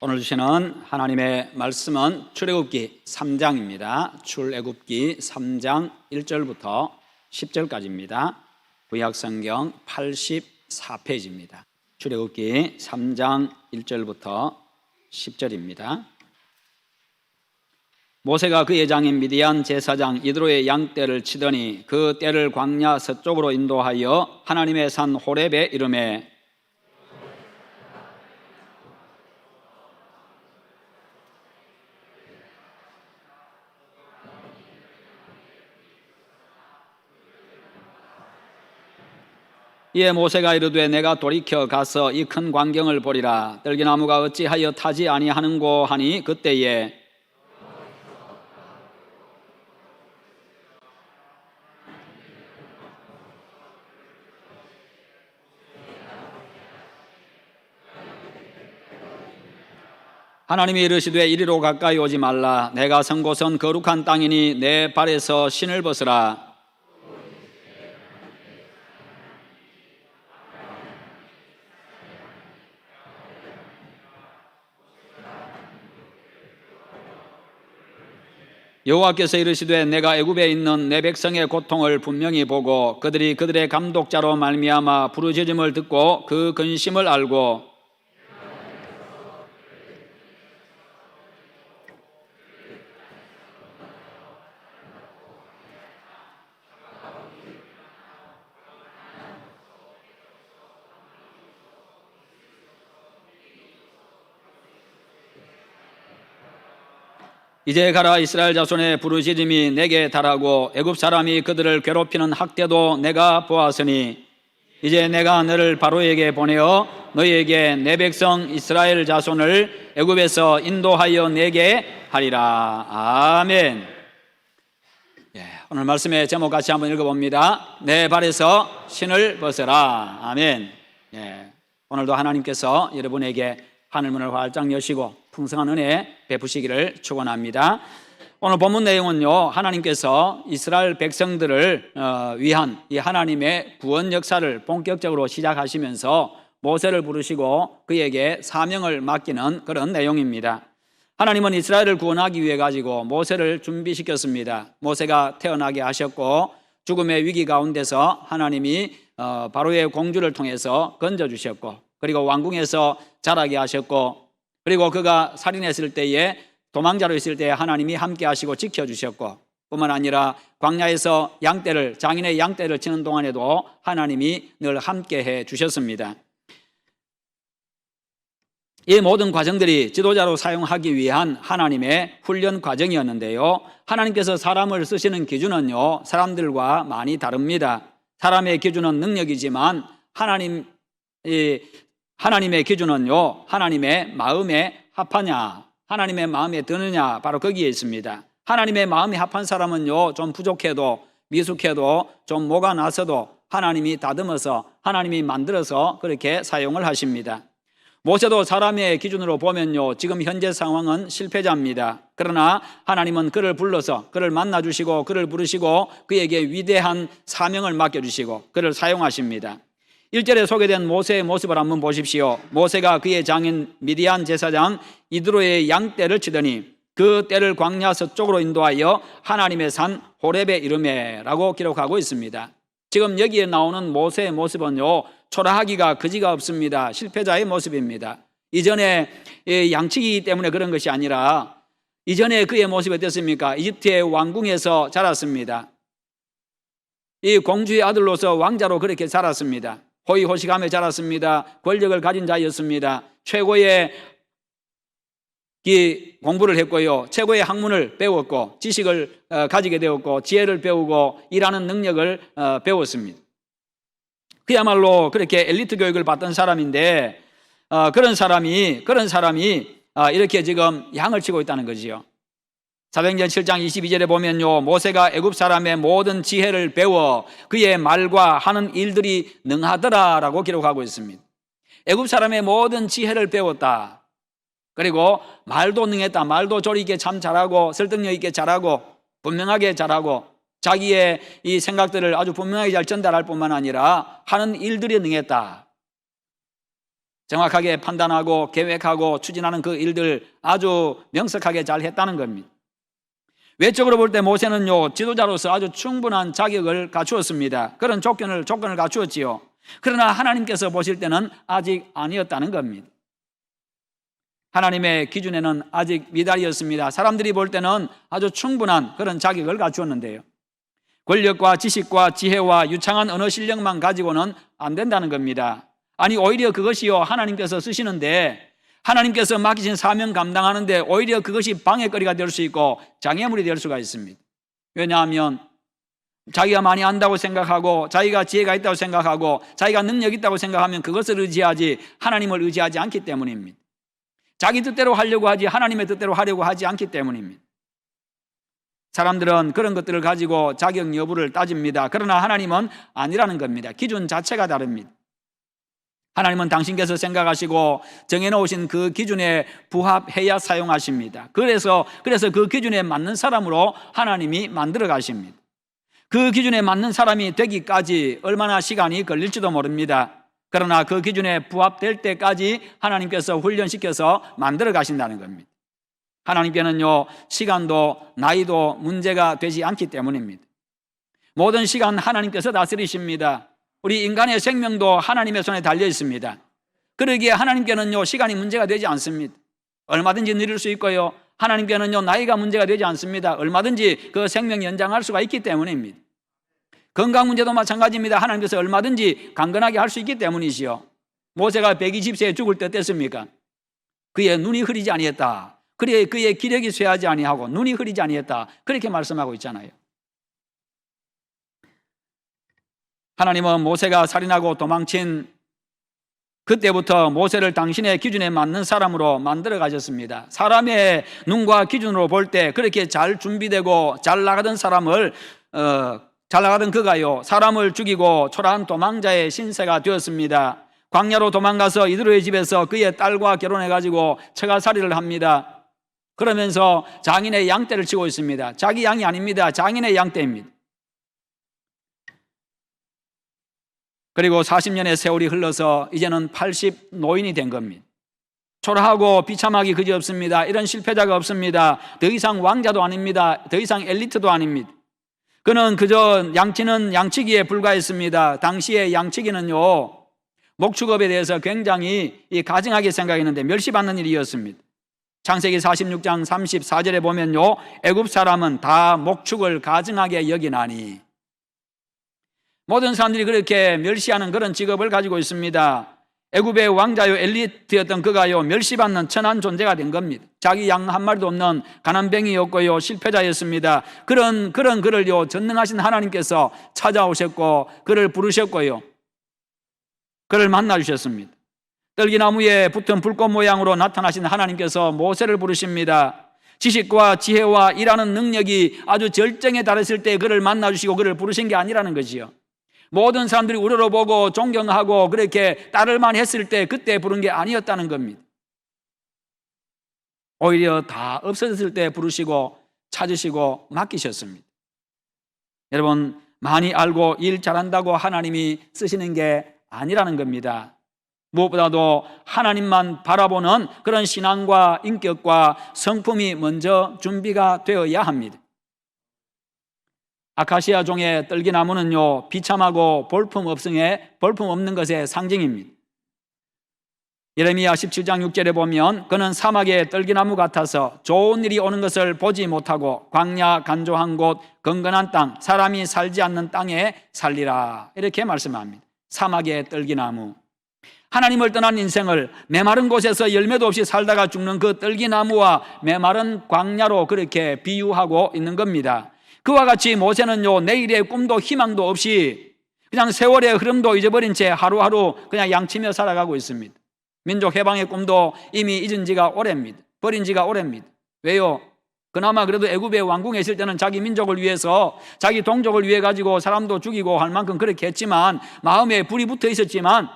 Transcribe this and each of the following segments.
오늘 주시는 하나님의 말씀은 출애굽기 3장입니다. 출애굽기 3장 1절부터 10절까지입니다. 구약성경 84페이지입니다. 출애굽기 3장 1절부터 10절입니다. 모세가 그의 장인 미디안 제사장 이드로의 양떼를 치더니 그 떼를 광야 서쪽으로 인도하여 하나님의 산 호렙에 이르매 이에 모세가 이르되 내가 돌이켜 가서 이 큰 광경을 보리라. 떨기나무가 어찌하여 타지 아니하는고 하니 그때에 하나님이 이르시되 이리로 가까이 오지 말라. 내가 선 곳은 거룩한 땅이니 내 발에서 신을 벗으라. 여호와께서 이르시되 내가 애굽에 있는 내 백성의 고통을 분명히 보고 그들이 그들의 감독자로 말미암아 부르짖음을 듣고 그 근심을 알고 이제 가라. 이스라엘 자손의 부르짖음이 내게 달하고 애굽 사람이 그들을 괴롭히는 학대도 내가 보았으니 이제 내가 너를 바로에게 보내어 너희에게 내 백성 이스라엘 자손을 애굽에서 인도하여 내게 하리라. 아멘. 오늘 말씀의 제목 같이 한번 읽어봅니다. 내 발에서 신을 벗어라. 아멘. 오늘도 하나님께서 여러분에게 하늘문을 활짝 여시고 풍성한 은혜 베푸시기를 축원합니다. 오늘 본문 내용은요, 하나님께서 이스라엘 백성들을 위한 이 하나님의 구원 역사를 본격적으로 시작하시면서 모세를 부르시고 그에게 사명을 맡기는 그런 내용입니다. 하나님은 이스라엘을 구원하기 위해 가지고 모세를 준비시켰습니다. 모세가 태어나게 하셨고 죽음의 위기 가운데서 하나님이 바로의 공주를 통해서 건져주셨고 그리고 왕궁에서 자라게 하셨고 그리고 그가 살인했을 때에 도망자로 있을 때에 하나님이 함께 하시고 지켜주셨고 뿐만 아니라 광야에서 장인의 양떼를 치는 동안에도 하나님이 늘 함께 해 주셨습니다. 이 모든 과정들이 지도자로 사용하기 위한 하나님의 훈련 과정이었는데요, 하나님께서 사람을 쓰시는 기준은요 사람들과 많이 다릅니다. 사람의 기준은 능력이지만 하나님의 기준은요 하나님의 마음에 합하냐, 하나님의 마음에 드느냐, 바로 거기에 있습니다. 하나님의 마음에 합한 사람은요 좀 부족해도 미숙해도 좀 뭐가 나서도 하나님이 다듬어서 하나님이 만들어서 그렇게 사용을 하십니다. 모세도 사람의 기준으로 보면요 지금 현재 상황은 실패자입니다. 그러나 하나님은 그를 불러서 그를 만나주시고 그를 부르시고 그에게 위대한 사명을 맡겨주시고 그를 사용하십니다. 1절에 소개된 모세의 모습을 한번 보십시오. 모세가 그의 장인 미디안 제사장 이드로의 양떼를 치더니 그 떼를 광야 서쪽으로 인도하여 하나님의 산 호렙에 이르매라고 기록하고 있습니다. 지금 여기에 나오는 모세의 모습은요 초라하기가 그지가 없습니다. 실패자의 모습입니다. 이전에 양치기 때문에 그런 것이 아니라 이전에 그의 모습이 어땠습니까? 이집트의 왕궁에서 자랐습니다. 이 공주의 아들로서 왕자로 그렇게 자랐습니다. 호의호식하며 자랐습니다. 권력을 가진 자였습니다. 최고의 공부를 했고요, 최고의 학문을 배웠고 지식을 가지게 되었고 지혜를 배우고 일하는 능력을 배웠습니다. 그야말로 그렇게 엘리트 교육을 받던 사람인데 그런 사람이 이렇게 지금 양을 치고 있다는 거지요. 사도행전 7장 22절에 보면요 모세가 애굽 사람의 모든 지혜를 배워 그의 말과 하는 일들이 능하더라라고 기록하고 있습니다. 애굽 사람의 모든 지혜를 배웠다. 그리고 말도 능했다. 말도 조리 있게 참 잘하고 설득력 있게 잘하고 분명하게 잘하고 자기의 이 생각들을 아주 분명하게 잘 전달할 뿐만 아니라 하는 일들이 능했다. 정확하게 판단하고 계획하고 추진하는 그 일들 아주 명석하게 잘 했다는 겁니다. 외적으로 볼 때 모세는요, 지도자로서 아주 충분한 자격을 갖추었습니다. 그런 조건을 갖추었지요. 그러나 하나님께서 보실 때는 아직 아니었다는 겁니다. 하나님의 기준에는 아직 미달이었습니다. 사람들이 볼 때는 아주 충분한 그런 자격을 갖추었는데요, 권력과 지식과 지혜와 유창한 언어 실력만 가지고는 안 된다는 겁니다. 아니, 오히려 그것이요, 하나님께서 쓰시는데, 하나님께서 맡기신 사명 감당하는데 오히려 그것이 방해거리가 될 수 있고 장애물이 될 수가 있습니다. 왜냐하면 자기가 많이 안다고 생각하고 자기가 지혜가 있다고 생각하고 자기가 능력이 있다고 생각하면 그것을 의지하지 하나님을 의지하지 않기 때문입니다. 자기 뜻대로 하려고 하지 하나님의 뜻대로 하려고 하지 않기 때문입니다. 사람들은 그런 것들을 가지고 자격 여부를 따집니다. 그러나 하나님은 아니라는 겁니다. 기준 자체가 다릅니다. 하나님은 당신께서 생각하시고 정해놓으신 그 기준에 부합해야 사용하십니다. 그래서 그 기준에 맞는 사람으로 하나님이 만들어 가십니다. 그 기준에 맞는 사람이 되기까지 얼마나 시간이 걸릴지도 모릅니다. 그러나 그 기준에 부합될 때까지 하나님께서 훈련시켜서 만들어 가신다는 겁니다. 하나님께는요, 시간도 나이도 문제가 되지 않기 때문입니다. 모든 시간 하나님께서 다스리십니다. 우리 인간의 생명도 하나님의 손에 달려 있습니다. 그러기에 하나님께는요, 시간이 문제가 되지 않습니다. 얼마든지 누릴 수 있고요, 하나님께는요, 나이가 문제가 되지 않습니다. 얼마든지 그 생명 연장할 수가 있기 때문입니다. 건강 문제도 마찬가지입니다. 하나님께서 얼마든지 강건하게 할 수 있기 때문이지요. 모세가 120세에 죽을 때 어땠습니까? 그의 눈이 흐리지 아니했다. 그의 기력이 쇠하지 아니하고 눈이 흐리지 아니했다. 그렇게 말씀하고 있잖아요. 하나님은 모세가 살인하고 도망친 그때부터 모세를 당신의 기준에 맞는 사람으로 만들어 가셨습니다. 사람의 눈과 기준으로 볼 때 그렇게 잘 준비되고 잘 나가던 그가요, 사람을 죽이고 초라한 도망자의 신세가 되었습니다. 광야로 도망가서 이드로의 집에서 그의 딸과 결혼해가지고 처가살이를 합니다. 그러면서 장인의 양떼를 치고 있습니다. 자기 양이 아닙니다. 장인의 양떼입니다. 그리고 40년의 세월이 흘러서 이제는 80 노인이 된 겁니다. 초라하고 비참하기 그지없습니다. 이런 실패자가 없습니다. 더 이상 왕자도 아닙니다. 더 이상 엘리트도 아닙니다. 그는 그저 양치는 양치기에 불과했습니다. 당시의 양치기는요, 목축업에 대해서 굉장히 가증하게 생각했는데 멸시받는 일이었습니다. 창세기 46장 34절에 보면요, 애굽 사람은 다 목축을 가증하게 여기나니, 모든 사람들이 그렇게 멸시하는 그런 직업을 가지고 있습니다. 애굽의 왕자요, 엘리트였던 그가요, 멸시받는 천한 존재가 된 겁니다. 자기 양 한 마리도 없는 가난뱅이였고요, 실패자였습니다. 그런 그를요, 전능하신 하나님께서 찾아오셨고 그를 부르셨고요, 그를 만나주셨습니다. 떨기나무에 붙은 불꽃 모양으로 나타나신 하나님께서 모세를 부르십니다. 지식과 지혜와 일하는 능력이 아주 절정에 달했을 때 그를 만나주시고 그를 부르신 게 아니라는 거지요. 모든 사람들이 우러러보고 존경하고 그렇게 따를만 했을 때 그때 부른 게 아니었다는 겁니다. 오히려 다 없어졌을 때 부르시고 찾으시고 맡기셨습니다. 여러분, 많이 알고 일 잘한다고 하나님이 쓰시는 게 아니라는 겁니다. 무엇보다도 하나님만 바라보는 그런 신앙과 인격과 성품이 먼저 준비가 되어야 합니다. 아카시아 종의 떨기나무는요, 비참하고 볼품 없는 것의 상징입니다. 예레미야 17장 6절에 보면 그는 사막의 떨기나무 같아서 좋은 일이 오는 것을 보지 못하고 광야 간조한 곳 건건한 땅 사람이 살지 않는 땅에 살리라, 이렇게 말씀합니다. 사막의 떨기나무, 하나님을 떠난 인생을 메마른 곳에서 열매도 없이 살다가 죽는 그 떨기나무와 메마른 광야로 그렇게 비유하고 있는 겁니다. 그와 같이 모세는요, 내일의 꿈도 희망도 없이 그냥 세월의 흐름도 잊어버린 채 하루하루 그냥 양치며 살아가고 있습니다. 민족 해방의 꿈도 이미 잊은 지가 오래입니다. 버린 지가 오래입니다. 왜요? 그나마 그래도 애굽의 왕궁에 있을 때는 자기 민족을 위해서, 자기 동족을 위해 가지고 사람도 죽이고 할 만큼 그렇게 했지만, 마음에 불이 붙어 있었지만,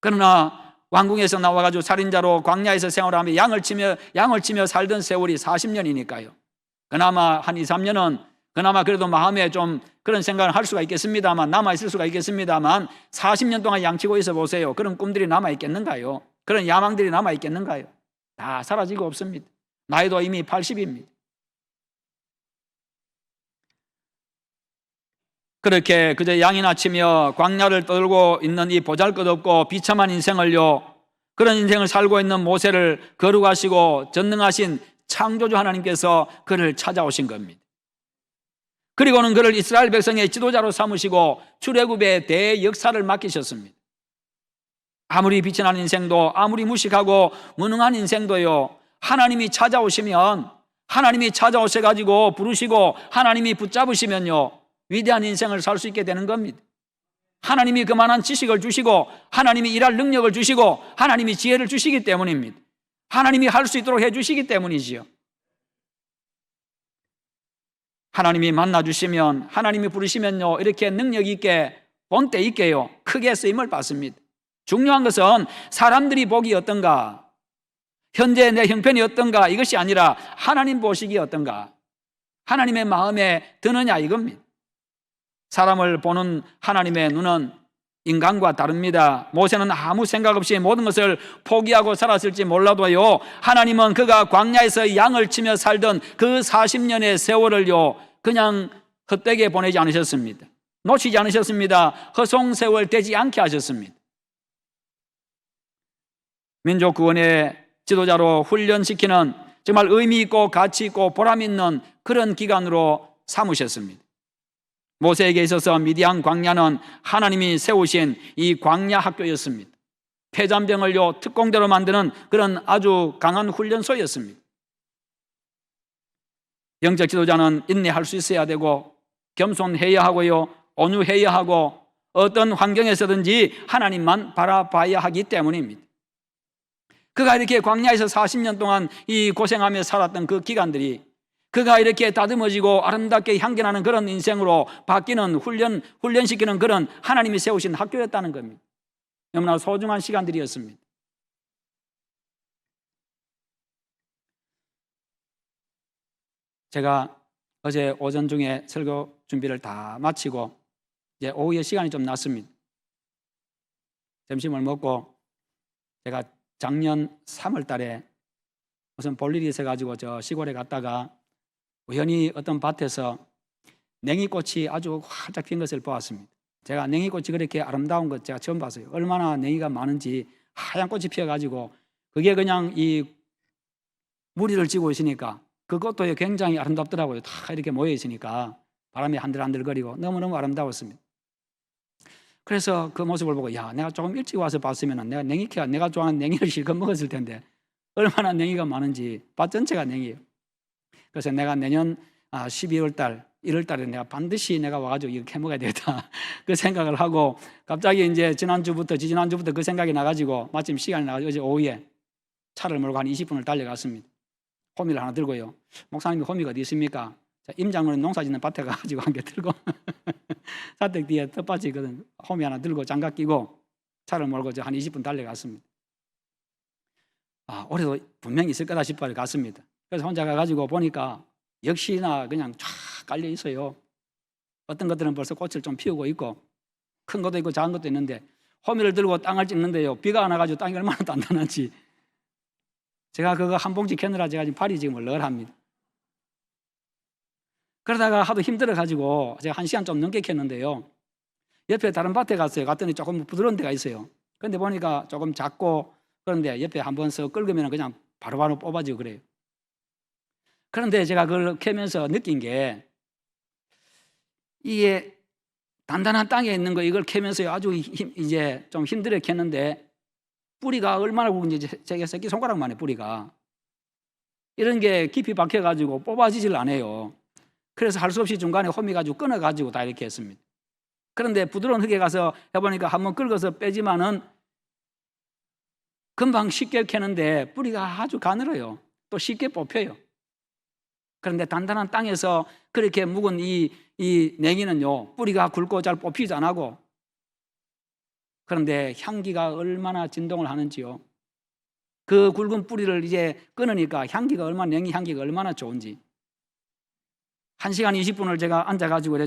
그러나 왕궁에서 나와가지고 살인자로 광야에서 생활하며 양을 치며 살던 세월이 40년이니까요. 그나마 한 2, 3년은 그나마 그래도 마음에 좀 그런 생각을 할 수가 있겠습니다만, 남아있을 수가 있겠습니다만 40년 동안 양치고 있어 보세요. 그런 꿈들이 남아있겠는가요? 그런 야망들이 남아있겠는가요? 다 사라지고 없습니다. 나이도 이미 80입니다. 그렇게 그저 양이나 치며 광야를 떠돌고 있는 이 보잘것없고 비참한 인생을요, 그런 인생을 살고 있는 모세를 거룩하시고 전능하신 창조주 하나님께서 그를 찾아오신 겁니다. 그리고는 그를 이스라엘 백성의 지도자로 삼으시고 출애굽의 대역사를 맡기셨습니다. 아무리 빛이 나는 인생도, 아무리 무식하고 무능한 인생도요, 하나님이 찾아오시면, 하나님이 찾아오셔가지고 부르시고 하나님이 붙잡으시면요, 위대한 인생을 살 수 있게 되는 겁니다. 하나님이 그만한 지식을 주시고, 하나님이 일할 능력을 주시고, 하나님이 지혜를 주시기 때문입니다. 하나님이 할 수 있도록 해주시기 때문이지요. 하나님이 만나주시면, 하나님이 부르시면요, 이렇게 능력 있게, 본때 있게요, 크게 쓰임을 받습니다. 중요한 것은 사람들이 보기 어떤가, 현재 내 형편이 어떤가, 이것이 아니라 하나님 보시기 어떤가, 하나님의 마음에 드느냐 이겁니다. 사람을 보는 하나님의 눈은 인간과 다릅니다. 모세는 아무 생각 없이 모든 것을 포기하고 살았을지 몰라도요, 하나님은 그가 광야에서 양을 치며 살던 그 40년의 세월을요, 그냥 헛되게 보내지 않으셨습니다. 놓치지 않으셨습니다. 허송세월 되지 않게 하셨습니다. 민족 구원의 지도자로 훈련시키는 정말 의미 있고 가치 있고 보람 있는 그런 기간으로 삼으셨습니다. 모세에게 있어서 미디안 광야는 하나님이 세우신 이 광야 학교였습니다. 폐잔병을요, 특공대로 만드는 그런 아주 강한 훈련소였습니다. 영적 지도자는 인내할 수 있어야 되고, 겸손해야 하고요, 온유해야 하고, 어떤 환경에서든지 하나님만 바라봐야 하기 때문입니다. 그가 이렇게 광야에서 40년 동안 이 고생하며 살았던 그 기간들이, 그가 이렇게 다듬어지고 아름답게 향기나는 그런 인생으로 바뀌는 훈련시키는 그런 하나님이 세우신 학교였다는 겁니다. 너무나 소중한 시간들이었습니다. 제가 어제 오전 중에 설교 준비를 다 마치고 이제 오후에 시간이 좀 났습니다. 점심을 먹고 제가 작년 3월 달에 무슨 볼 일이 있어가지고 저 시골에 갔다가 우연히 어떤 밭에서 냉이꽃이 아주 활짝 핀 것을 보았습니다. 제가 냉이꽃이 그렇게 아름다운 것 제가 처음 봤어요. 얼마나 냉이가 많은지 하얀 꽃이 피어가지고 그게 그냥 이 무리를 지고 있으니까 그것도 굉장히 아름답더라고요. 다 이렇게 모여 있으니까 바람이 한들한들거리고 너무너무 아름다웠습니다. 그래서 그 모습을 보고, 야, 내가 조금 일찍 와서 봤으면 내가 냉이캐가 내가 좋아하는 냉이를 실컷 먹었을 텐데 얼마나 냉이가 많은지, 밭 전체가 냉이에요. 그래서 내가 내년 12월 달, 1월 달에 내가 반드시 내가 와가지고 이거 캐먹어야 되겠다 그 생각을 하고, 갑자기 이제 지난주부터 그 생각이 나가지고 마침 시간이 나가지고 어제 오후에 차를 몰고 한 20분을 달려갔습니다. 호미를 하나 들고요. 목사님이 호미가 어디 있습니까? 자, 임장로는 농사 짓는 밭에 가가지고 한 개 들고 사택 뒤에 텃밭이 있거든. 호미 하나 들고 장갑 끼고 차를 몰고 한 20분 달려갔습니다. 올해도 분명히 있을 거다 싶어 갔습니다. 그래서 혼자 가가지고 보니까 역시나 그냥 쫙 깔려 있어요. 어떤 것들은 벌써 꽃을 좀 피우고 있고, 큰 것도 있고 작은 것도 있는데, 호미를 들고 땅을 찍는데요, 비가 안 와가지고 땅이 얼마나 단단한지, 제가 그거 한 봉지 캐느라 제가 지금 발이 지금 얼얼합니다. 그러다가 하도 힘들어가지고 제가 1시간 좀 넘게 캤는데요, 옆에 다른 밭에 갔어요. 갔더니 조금 부드러운 데가 있어요. 그런데 보니까 조금 작고, 그런데 옆에 한번 서 긁으면 그냥 바로바로 뽑아지고 그래요. 그런데 제가 그걸 캐면서 느낀 게, 이게 단단한 땅에 있는 거 이걸 캐면서 아주 이제 좀 힘들게 캤는데 뿌리가 얼마나 굵은지 제가 새끼손가락만 해, 뿌리가. 이런 게 깊이 박혀가지고 뽑아지질 않아요. 그래서 할 수 없이 중간에 호미 가지고 끊어가지고 다 이렇게 했습니다. 그런데 부드러운 흙에 가서 해보니까 한번 긁어서 빼지만은 금방 쉽게 캐는데 뿌리가 아주 가늘어요. 또 쉽게 뽑혀요. 그런데 단단한 땅에서 그렇게 묵은 이 냉이는요, 뿌리가 굵고 잘 뽑히지 않고, 그런데 향기가 얼마나 진동을 하는지요. 그 굵은 뿌리를 이제 끊으니까 향기가 얼마나, 냉이 향기가 얼마나 좋은지. 1시간 20분을 제가 앉아가지고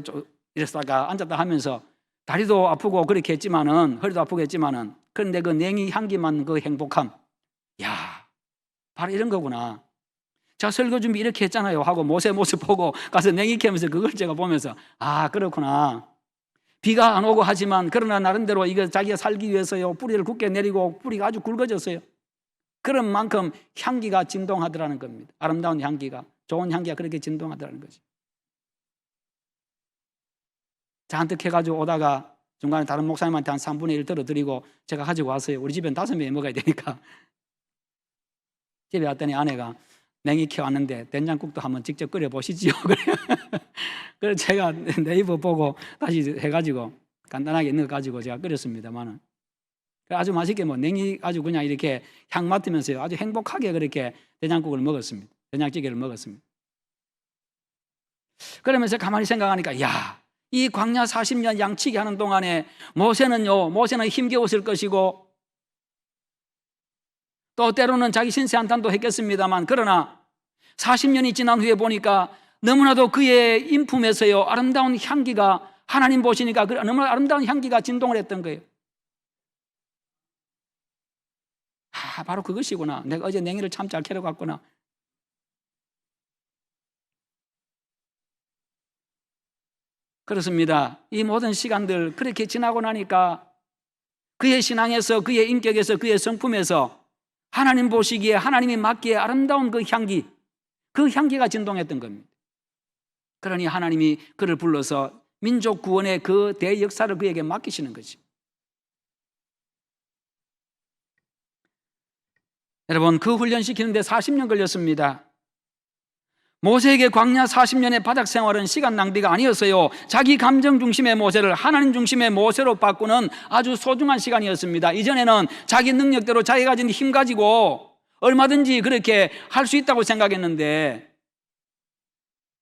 이랬다가 앉았다 하면서 다리도 아프고 그렇게 했지만은, 허리도 아프고 했지만은, 그런데 그 냉이 향기만 그 행복함. 야, 바로 이런 거구나. 자, 설교 준비 이렇게 했잖아요 하고 모세 모습 보고 가서 냉이 캐면서 그걸 제가 보면서, 아, 그렇구나. 비가 안 오고 하지만 그러나 나름대로 이거 자기가 살기 위해서요, 뿌리를 굳게 내리고 뿌리가 아주 굵어졌어요. 그런 만큼 향기가 진동하더라는 겁니다. 아름다운 향기가, 좋은 향기가 그렇게 진동하더라는 거죠. 잔뜩 해가지고 오다가 중간에 다른 목사님한테 한 3분의 1 들어드리고 제가 가지고 왔어요. 우리 집엔 5명이 먹어야 되니까. 집에 왔더니 아내가 냉이 캐왔는데 된장국도 한번 직접 끓여보시지요. 그래서 제가 네이버 보고 다시 해가지고 간단하게 있는 거 가지고 제가 끓였습니다만은 아주 맛있게 뭐 냉이 아주 그냥 이렇게 향 맡으면서요, 아주 행복하게 그렇게 된장국을 먹었습니다. 된장찌개를 먹었습니다. 그러면서 가만히 생각하니까, 야, 이 광야 40년 양치기 하는 동안에 모세는 힘겨웠을 것이고 또 때로는 자기 신세 한탄도 했겠습니다만, 그러나 40년이 지난 후에 보니까 너무나도 그의 인품에서요, 아름다운 향기가, 하나님 보시니까 너무나 아름다운 향기가 진동을 했던 거예요. 아, 바로 그것이구나. 내가 어제 냉이를 참 잘 캐러 갔구나. 그렇습니다. 이 모든 시간들 그렇게 지나고 나니까 그의 신앙에서, 그의 인격에서, 그의 성품에서 하나님 보시기에, 하나님이 맡기에 아름다운 그 향기, 그 향기가 진동했던 겁니다. 그러니 하나님이 그를 불러서 민족 구원의 그 대역사를 그에게 맡기시는 거죠. 여러분, 그 훈련시키는데 40년 걸렸습니다. 모세에게 광야 40년의 바닥 생활은 시간 낭비가 아니었어요. 자기 감정 중심의 모세를 하나님 중심의 모세로 바꾸는 아주 소중한 시간이었습니다. 이전에는 자기 능력대로 자기가 가진 힘 가지고 얼마든지 그렇게 할 수 있다고 생각했는데,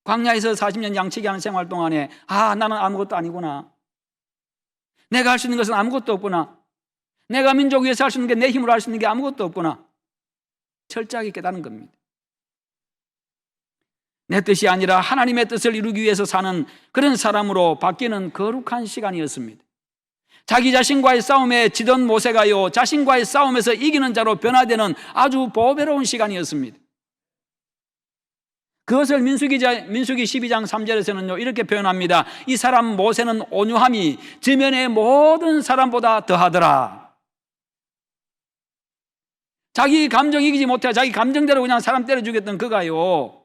광야에서 40년 양치기 하는 생활 동안에, 아, 나는 아무것도 아니구나. 내가 할 수 있는 것은 아무것도 없구나. 내가 민족 위해서 할 수 있는 게, 내 힘으로 할 수 있는 게 아무것도 없구나. 철저하게 깨닫는 겁니다. 내 뜻이 아니라 하나님의 뜻을 이루기 위해서 사는 그런 사람으로 바뀌는 거룩한 시간이었습니다. 자기 자신과의 싸움에 지던 모세가요, 자신과의 싸움에서 이기는 자로 변화되는 아주 보배로운 시간이었습니다. 그것을 민수기 12장 3절에서는요, 이렇게 표현합니다. 이 사람 모세는 온유함이 지면의 모든 사람보다 더하더라. 자기 감정 이기지 못해 자기 감정대로 그냥 사람 때려 죽였던 그가요,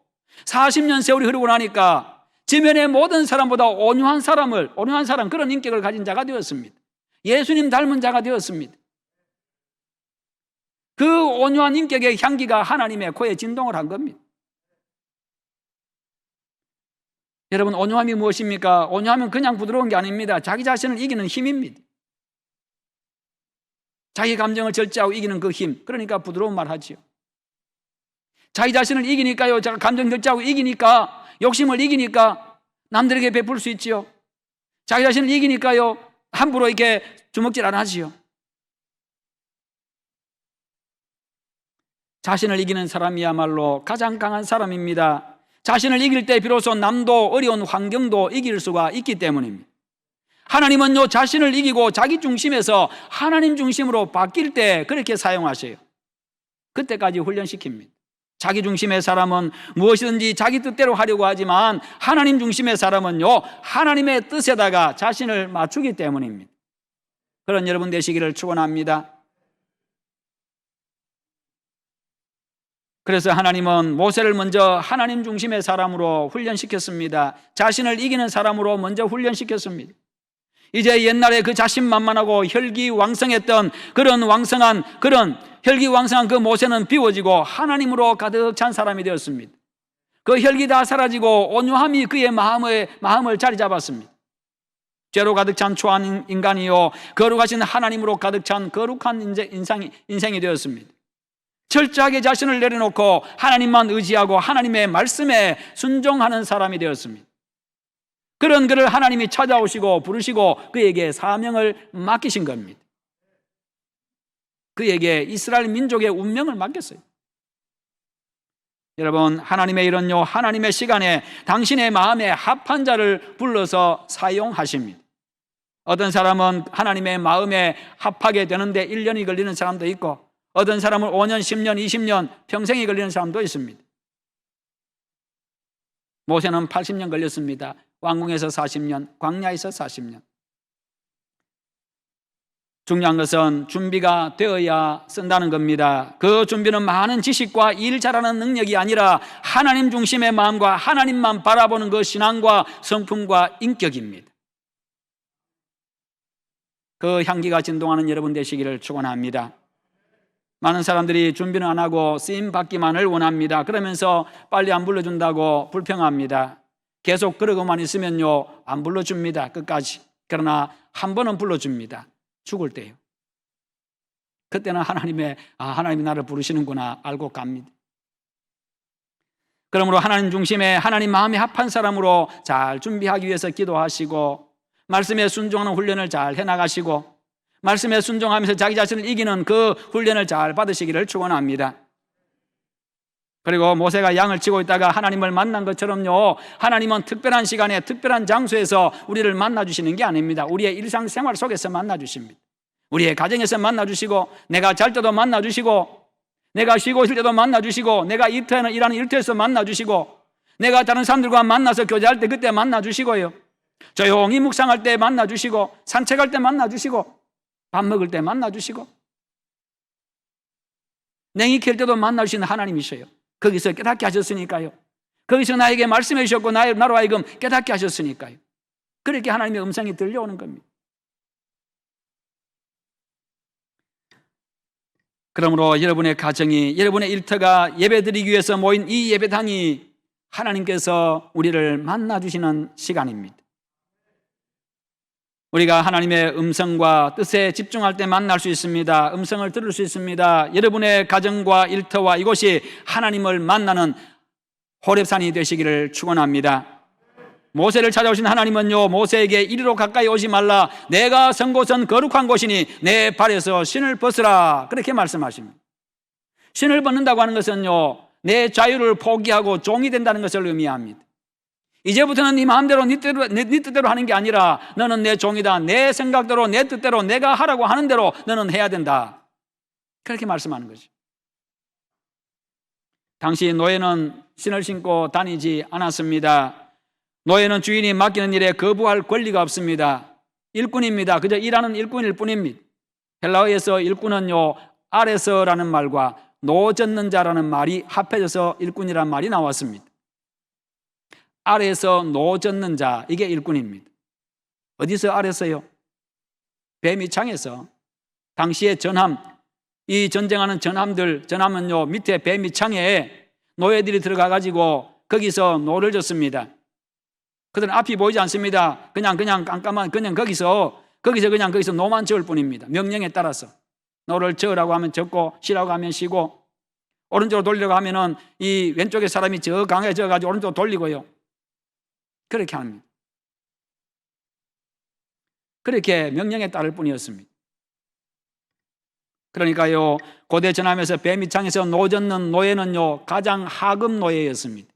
40년 세월이 흐르고 나니까 지면의 모든 사람보다 온유한 사람, 그런 인격을 가진 자가 되었습니다. 예수님 닮은 자가 되었습니다. 그 온유한 인격의 향기가 하나님의 코에 진동을 한 겁니다. 여러분, 온유함이 무엇입니까? 온유함은 그냥 부드러운 게 아닙니다. 자기 자신을 이기는 힘입니다. 자기 감정을 절제하고 이기는 그 힘, 그러니까 부드러운 말 하지요. 자기 자신을 이기니까요, 자기 감정 절제하고 이기니까, 욕심을 이기니까 남들에게 베풀 수 있지요. 자기 자신을 이기니까요, 함부로 이렇게 주먹질 안 하지요. 자신을 이기는 사람이야말로 가장 강한 사람입니다. 자신을 이길 때 비로소 남도 어려운 환경도 이길 수가 있기 때문입니다. 하나님은요, 자신을 이기고 자기 중심에서 하나님 중심으로 바뀔 때 그렇게 사용하셔요. 그때까지 훈련시킵니다. 자기 중심의 사람은 무엇이든지 자기 뜻대로 하려고 하지만, 하나님 중심의 사람은요, 하나님의 뜻에다가 자신을 맞추기 때문입니다. 그런 여러분 되시기를 축원합니다. 그래서 하나님은 모세를 먼저 하나님 중심의 사람으로 훈련시켰습니다. 자신을 이기는 사람으로 먼저 훈련시켰습니다. 이제 옛날에 그 자신만만하고 혈기왕성했던 그런 혈기왕성한 그 모세는 비워지고 하나님으로 가득 찬 사람이 되었습니다. 그 혈기 다 사라지고 온유함이 그의 마음을 자리 잡았습니다. 죄로 가득 찬 초한 인간이요, 거룩하신 하나님으로 가득 찬 거룩한 인생이 되었습니다. 철저하게 자신을 내려놓고 하나님만 의지하고 하나님의 말씀에 순종하는 사람이 되었습니다. 그런 그를 하나님이 찾아오시고 부르시고 그에게 사명을 맡기신 겁니다. 그에게 이스라엘 민족의 운명을 맡겼어요. 여러분, 하나님의 일은요, 하나님의 시간에 당신의 마음에 합한 자를 불러서 사용하십니다. 어떤 사람은 하나님의 마음에 합하게 되는데 1년이 걸리는 사람도 있고, 어떤 사람은 5년, 10년, 20년, 평생이 걸리는 사람도 있습니다. 모세는 80년 걸렸습니다. 왕궁에서 40년, 광야에서 40년. 중요한 것은 준비가 되어야 쓴다는 겁니다. 그 준비는 많은 지식과 일 잘하는 능력이 아니라 하나님 중심의 마음과 하나님만 바라보는 그 신앙과 성품과 인격입니다. 그 향기가 진동하는 여러분 되시기를 축원합니다. 많은 사람들이 준비는 안 하고 쓰임 받기만을 원합니다. 그러면서 빨리 안 불러준다고 불평합니다. 계속 그러고만 있으면요, 안 불러줍니다. 끝까지. 그러나 한 번은 불러줍니다. 죽을 때요. 그때는 하나님이 나를 부르시는구나 알고 갑니다. 그러므로 하나님 중심에 하나님 마음에 합한 사람으로 잘 준비하기 위해서 기도하시고, 말씀에 순종하는 훈련을 잘 해나가시고, 말씀에 순종하면서 자기 자신을 이기는 그 훈련을 잘 받으시기를 축원합니다. 그리고 모세가 양을 치고 있다가 하나님을 만난 것처럼요, 하나님은 특별한 시간에 특별한 장소에서 우리를 만나주시는 게 아닙니다. 우리의 일상생활 속에서 만나주십니다. 우리의 가정에서 만나주시고, 내가 잘 때도 만나주시고, 내가 쉬고 있을 때도 만나주시고, 내가 일하는 일터에서 만나주시고, 내가 다른 사람들과 만나서 교제할 때 그때 만나주시고요, 조용히 묵상할 때 만나주시고, 산책할 때 만나주시고, 밥 먹을 때 만나주시고, 냉이 캘 때도 만나주시는 하나님이셔요. 거기서 깨닫게 하셨으니까요. 거기서 나에게 말씀해 주셨고 나로 하여금 깨닫게 하셨으니까요. 그렇게 하나님의 음성이 들려오는 겁니다. 그러므로 여러분의 가정이, 여러분의 일터가 예배드리기 위해서 모인 이 예배당이 하나님께서 우리를 만나주시는 시간입니다. 우리가 하나님의 음성과 뜻에 집중할 때 만날 수 있습니다. 음성을 들을 수 있습니다. 여러분의 가정과 일터와 이곳이 하나님을 만나는 호렙산이 되시기를 축원합니다. 모세를 찾아오신 하나님은요, 모세에게 이리로 가까이 오지 말라, 내가 선 곳은 거룩한 곳이니 내 발에서 신을 벗으라, 그렇게 말씀하십니다. 신을 벗는다고 하는 것은요, 내 자유를 포기하고 종이 된다는 것을 의미합니다. 이제부터는 네 마음대로 네 뜻대로 하는 게 아니라 너는 내 종이다. 내 생각대로, 내 뜻대로, 내가 하라고 하는 대로 너는 해야 된다. 그렇게 말씀하는 거죠. 당시 노예는 신을 신고 다니지 않았습니다. 노예는 주인이 맡기는 일에 거부할 권리가 없습니다. 일꾼입니다. 그저 일하는 일꾼일 뿐입니다. 헬라어에서 일꾼은요, 아레서라는 말과 노젓는 자라는 말이 합해져서 일꾼이라는 말이 나왔습니다. 아래에서 노젓는 자, 이게 일꾼입니다. 어디서 아래서요? 뱀이 창에서. 당시의 전함, 이 전쟁하는 전함은요, 밑에 뱀이 창에 노예들이 들어가가지고 거기서 노를 졌습니다. 그들은 앞이 보이지 않습니다. 그냥 깜깜한, 그냥 거기서 노만 저을 뿐입니다. 명령에 따라서. 노를 저으라고 하면 젓고, 쉬라고 하면 쉬고, 오른쪽으로 돌리려고 하면은 이 왼쪽에 사람이 저 강해져가지고 오른쪽으로 돌리고요. 그렇게 합니다. 그렇게 명령에 따를 뿐이었습니다. 그러니까요, 고대 전함에서 뱀이 창에서 노젓는 노예는요, 가장 하급 노예였습니다.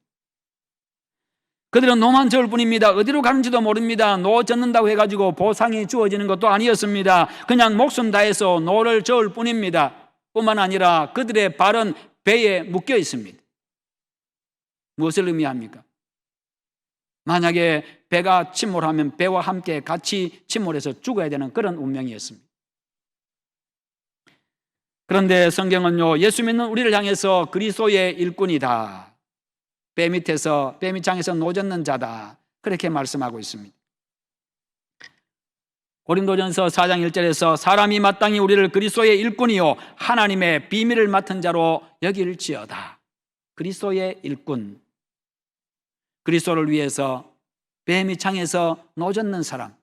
그들은 노만 저을 뿐입니다. 어디로 가는지도 모릅니다. 노 젓는다고 해가지고 보상이 주어지는 것도 아니었습니다. 그냥 목숨 다해서 노를 저을 뿐입니다. 뿐만 아니라 그들의 발은 배에 묶여 있습니다. 무엇을 의미합니까? 만약에 배가 침몰하면 배와 함께 같이 침몰해서 죽어야 되는 그런 운명이었습니다. 그런데 성경은요, 예수 믿는 우리를 향해서 그리스도의 일꾼이다, 배 밑에서, 배 밑창에서 노젓는 자다, 그렇게 말씀하고 있습니다. 고린도전서 4장 1절에서 사람이 마땅히 우리를 그리스도의 일꾼이요 하나님의 비밀을 맡은 자로 여길지어다. 그리스도의 일꾼, 그리스도를 위해서 배 밑창에서 노젓는 사람.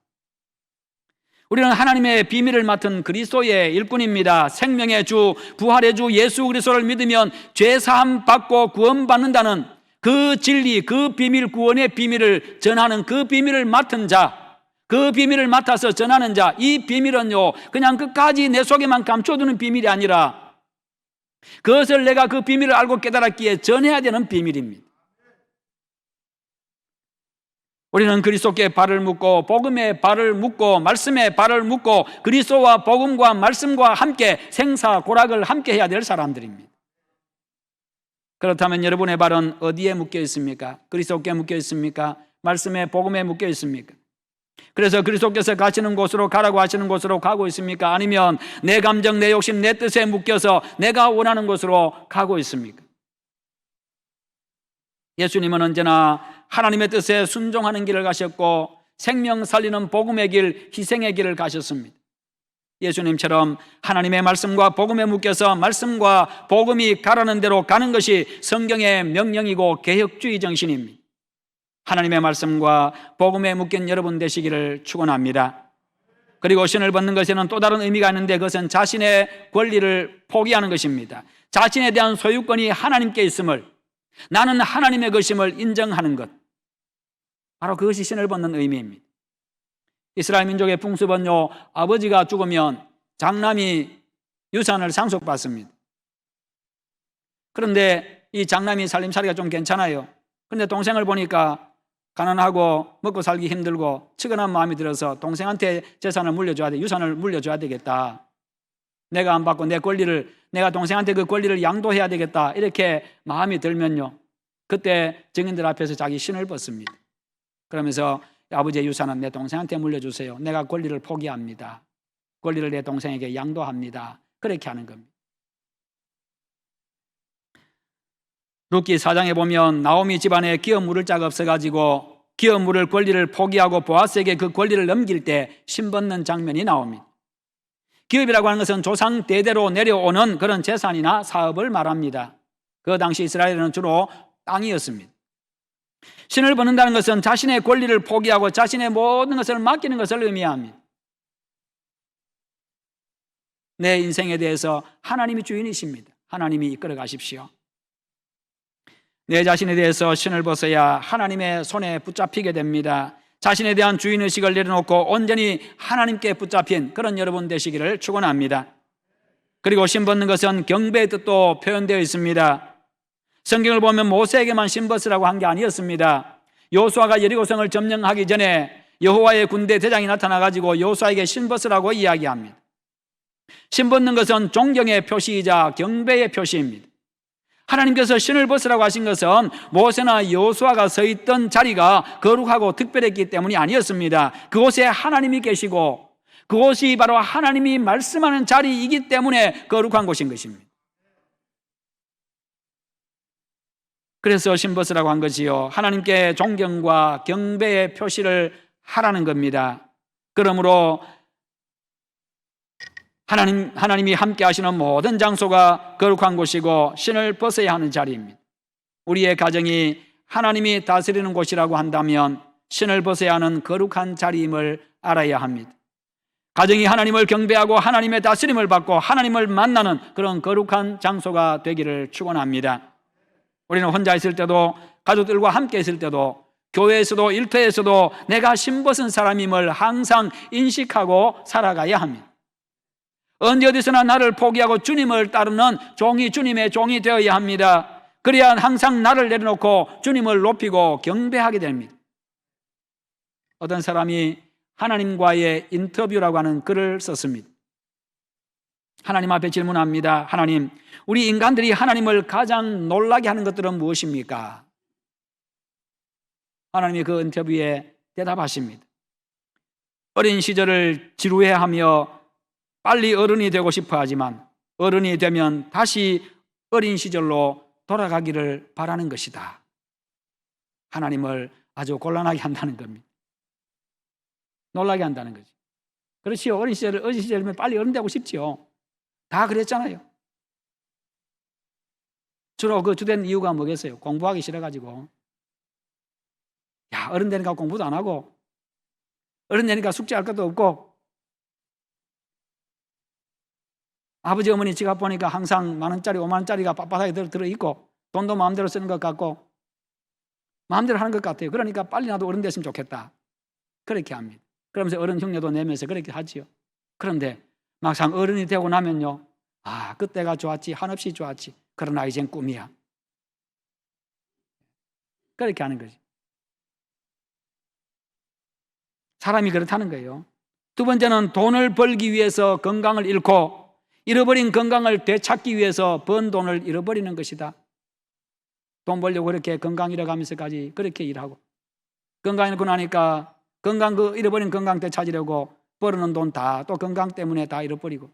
우리는 하나님의 비밀을 맡은 그리스도의 일꾼입니다. 생명의 주, 부활의 주 예수 그리스도를 믿으면 죄사함 받고 구원받는다는 그 진리, 그 비밀, 구원의 비밀을 전하는 그 비밀을 맡은 자, 그 비밀을 맡아서 전하는 자, 이 비밀은요, 그냥 끝까지 내 속에만 감춰두는 비밀이 아니라 그것을 내가 그 비밀을 알고 깨달았기에 전해야 되는 비밀입니다. 우리는 그리스도께 발을 묶고 복음에 발을 묶고 말씀에 발을 묶고 그리스도와 복음과 말씀과 함께 생사고락을 함께 해야 될 사람들입니다. 그렇다면 여러분의 발은 어디에 묶여 있습니까? 그리스도께 묶여 있습니까? 말씀에 복음에 묶여 있습니까? 그래서 그리스도께서 가시는 곳으로 가라고 하시는 곳으로 가고 있습니까? 아니면 내 감정, 내 욕심, 내 뜻에 묶여서 내가 원하는 곳으로 가고 있습니까? 예수님은 언제나 하나님의 뜻에 순종하는 길을 가셨고 생명 살리는 복음의 길, 희생의 길을 가셨습니다. 예수님처럼 하나님의 말씀과 복음에 묶여서 말씀과 복음이 가라는 대로 가는 것이 성경의 명령이고 개혁주의 정신입니다. 하나님의 말씀과 복음에 묶인 여러분 되시기를 축원합니다. 그리고 신을 벗는 것에는 또 다른 의미가 있는데 그것은 자신의 권리를 포기하는 것입니다. 자신에 대한 소유권이 하나님께 있음을, 나는 하나님의 것임을 인정하는 것, 바로 그것이 신을 벗는 의미입니다. 이스라엘 민족의 풍습은요, 아버지가 죽으면 장남이 유산을 상속받습니다. 그런데 이 장남이 살림살이가 좀 괜찮아요. 그런데 동생을 보니까 가난하고 먹고 살기 힘들고 측은한 마음이 들어서 동생한테 재산을 물려줘야 돼, 유산을 물려줘야 되겠다. 내가 안 받고 내 권리를, 내가 동생한테 그 권리를 양도해야 되겠다, 이렇게 마음이 들면요, 그때 증인들 앞에서 자기 신을 벗습니다. 그러면서 아버지의 유산은 내 동생한테 물려주세요. 내가 권리를 포기합니다. 권리를 내 동생에게 양도합니다. 그렇게 하는 겁니다. 룻기 4장에 보면 나오미 집안에 기업 물을 자가 없어가지고 기업 물을 권리를 포기하고 보아스에게 그 권리를 넘길 때 신벗는 장면이 나옵니다. 기업이라고 하는 것은 조상 대대로 내려오는 그런 재산이나 사업을 말합니다. 그 당시 이스라엘은 주로 땅이었습니다. 신을 벗는다는 것은 자신의 권리를 포기하고 자신의 모든 것을 맡기는 것을 의미합니다. 내 인생에 대해서 하나님이 주인이십니다. 하나님이 이끌어 가십시오. 내 자신에 대해서 신을 벗어야 하나님의 손에 붙잡히게 됩니다. 자신에 대한 주인의식을 내려놓고 온전히 하나님께 붙잡힌 그런 여러분 되시기를 축원합니다. 그리고 신 벗는 것은 경배의 뜻도 표현되어 있습니다. 성경을 보면 모세에게만 신 벗으라고 한 게 아니었습니다. 여호수아가 여리고성을 점령하기 전에 여호와의 군대 대장이 나타나가지고 여호수아에게 신 벗으라고 이야기합니다. 신 벗는 것은 존경의 표시이자 경배의 표시입니다. 하나님께서 신을 벗으라고 하신 것은 모세나 여호수아가 서 있던 자리가 거룩하고 특별했기 때문이 아니었습니다. 그곳에 하나님이 계시고 그곳이 바로 하나님이 말씀하는 자리이기 때문에 거룩한 곳인 것입니다. 그래서 신 벗으라고 한 것이요, 하나님께 존경과 경배의 표시를 하라는 겁니다. 그러므로 하나님이 함께 하시는 모든 장소가 거룩한 곳이고 신을 벗어야 하는 자리입니다. 우리의 가정이 하나님이 다스리는 곳이라고 한다면 신을 벗어야 하는 거룩한 자리임을 알아야 합니다. 가정이 하나님을 경배하고 하나님의 다스림을 받고 하나님을 만나는 그런 거룩한 장소가 되기를 축원합니다. 우리는 혼자 있을 때도 가족들과 함께 있을 때도 교회에서도 일터에서도 내가 신벗은 사람임을 항상 인식하고 살아가야 합니다. 언제 어디서나 나를 포기하고 주님을 따르는 종이 주님의 종이 되어야 합니다. 그래야 항상 나를 내려놓고 주님을 높이고 경배하게 됩니다. 어떤 사람이 하나님과의 인터뷰라고 하는 글을 썼습니다. 하나님 앞에 질문합니다. 하나님, 우리 인간들이 하나님을 가장 놀라게 하는 것들은 무엇입니까? 하나님이 그 인터뷰에 대답하십니다. 어린 시절을 지루해하며 빨리 어른이 되고 싶어 하지만 어른이 되면 다시 어린 시절로 돌아가기를 바라는 것이다. 하나님을 아주 곤란하게 한다는 겁니다. 놀라게 한다는 거죠. 그렇지요. 어린 시절이면 빨리 어른 되고 싶지요. 다 그랬잖아요. 주로 그 주된 이유가 뭐겠어요? 공부하기 싫어가지고. 야, 어른 되니까 공부도 안 하고, 어른 되니까 숙제할 것도 없고, 아버지 어머니 지갑 보니까 항상 10,000원짜리 50,000원짜리가 빳빳하게 들어있고 돈도 마음대로 쓰는 것 같고 마음대로 하는 것 같아요. 그러니까 빨리 나도 어른 됐으면 좋겠다, 그렇게 합니다. 그러면서 어른 흉내도 내면서 그렇게 하지요. 그런데 막상 어른이 되고 나면요, 그때가 좋았지, 한없이 좋았지. 그러나 이젠 꿈이야. 그렇게 하는 거지. 사람이 그렇다는 거예요. 두 번째는 돈을 벌기 위해서 건강을 잃고 잃어버린 건강을 되찾기 위해서 번 돈을 잃어버리는 것이다. 돈 벌려고 그렇게 건강 잃어가면서까지 그렇게 일하고 건강 잃고 나니까 잃어버린 건강 되찾으려고 벌어놓은 돈 다 또 건강 때문에 다 잃어버리고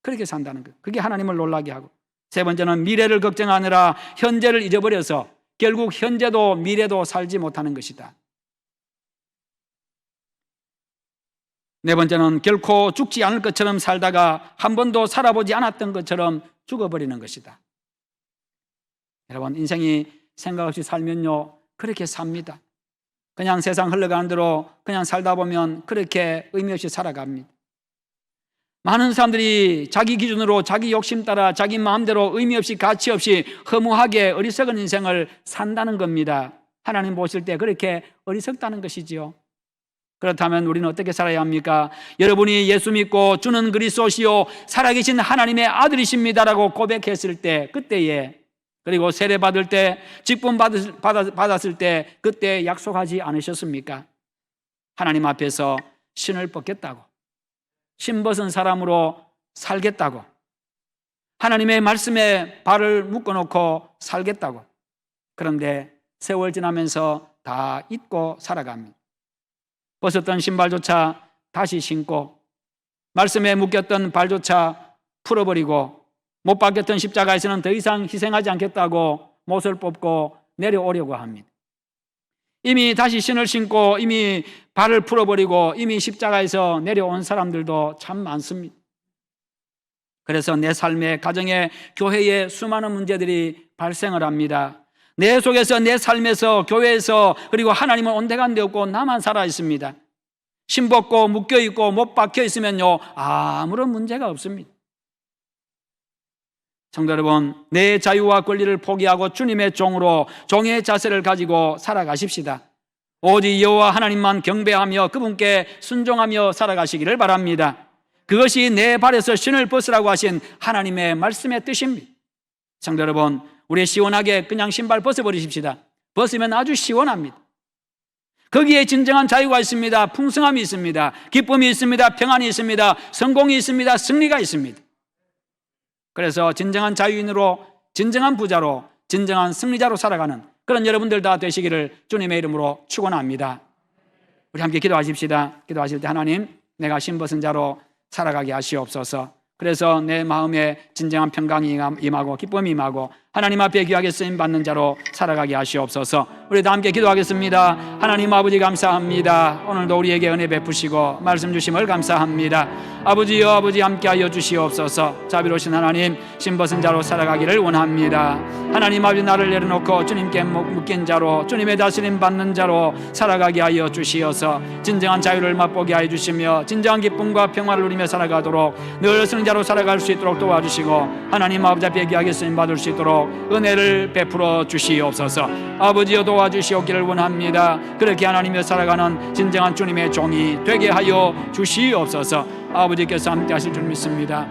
그렇게 산다는 거예요. 그게 하나님을 놀라게 하고. 세 번째는 미래를 걱정하느라 현재를 잊어버려서 결국 현재도 미래도 살지 못하는 것이다. 네 번째는 결코 죽지 않을 것처럼 살다가 한 번도 살아보지 않았던 것처럼 죽어버리는 것이다. 여러분, 인생이 생각 없이 살면요 그렇게 삽니다. 그냥 세상 흘러가는 대로 그냥 살다 보면 그렇게 의미 없이 살아갑니다. 많은 사람들이 자기 기준으로 자기 욕심 따라 자기 마음대로 의미 없이 가치 없이 허무하게 어리석은 인생을 산다는 겁니다. 하나님 보실 때 그렇게 어리석다는 것이지요. 그렇다면 우리는 어떻게 살아야 합니까? 여러분이 예수 믿고 주는 그리스도시요 살아계신 하나님의 아들이십니다라고 고백했을 때 그때에, 그리고 세례 받을 때, 직분 받았을 때 그때 약속하지 않으셨습니까? 하나님 앞에서 신을 벗겠다고, 신 벗은 사람으로 살겠다고, 하나님의 말씀에 발을 묶어놓고 살겠다고. 그런데 세월 지나면서 다 잊고 살아갑니다. 벗었던 신발조차 다시 신고 말씀에 묶였던 발조차 풀어버리고 못 박혔던 십자가에서는 더 이상 희생하지 않겠다고 못을 뽑고 내려오려고 합니다. 이미 다시 신을 신고 이미 발을 풀어버리고 이미 십자가에서 내려온 사람들도 참 많습니다. 그래서 내 삶의 가정에 교회에 수많은 문제들이 발생을 합니다. 내 속에서, 내 삶에서, 교회에서, 그리고 하나님은 온데간데 없고 나만 살아 있습니다. 신 벗고 묶여 있고 못 박혀 있으면요 아무런 문제가 없습니다. 성도 여러분, 내 자유와 권리를 포기하고 주님의 종으로 종의 자세를 가지고 살아가십시다. 오직 여호와 하나님만 경배하며 그분께 순종하며 살아가시기를 바랍니다. 그것이 내 발에서 신을 벗으라고 하신 하나님의 말씀의 뜻입니다. 성도 여러분, 우리 시원하게 그냥 신발 벗어버리십시다. 벗으면 아주 시원합니다. 거기에 진정한 자유가 있습니다. 풍성함이 있습니다. 기쁨이 있습니다. 평안이 있습니다. 성공이 있습니다. 승리가 있습니다. 그래서 진정한 자유인으로, 진정한 부자로, 진정한 승리자로 살아가는 그런 여러분들 다 되시기를 주님의 이름으로 축원합니다. 우리 함께 기도하십시다. 기도하실 때 하나님, 내가 신벗은 자로 살아가게 하시옵소서. 그래서 내 마음에 진정한 평강이 임하고 기쁨이 임하고 하나님 앞에 귀하게 쓰임받는 자로 살아가게 하시옵소서. 우리 다 함께 기도하겠습니다. 하나님 아버지 감사합니다. 오늘도 우리에게 은혜 베푸시고 말씀 주심을 감사합니다. 아버지여, 아버지 함께하여 주시옵소서. 자비로우신 하나님, 신벗은 자로 살아가기를 원합니다. 하나님 아버지, 나를 내려놓고 주님께 묶인 자로, 주님의 다스림 받는 자로 살아가게 하여 주시어서 진정한 자유를 맛보게 하여 주시며 진정한 기쁨과 평화를 누리며 살아가도록 늘 승자로 살아갈 수 있도록 도와주시고 하나님 아버지 앞에 귀하게 쓰임 받을 수 있도록 은혜를 베풀어 주시옵소서. 아버지여, 도와주시옵기를 원합니다. 그렇게 하나님의 살아가는 진정한 주님의 종이 되게 하여 주시옵소서. 아버지께서 함께 하실 줄 믿습니다.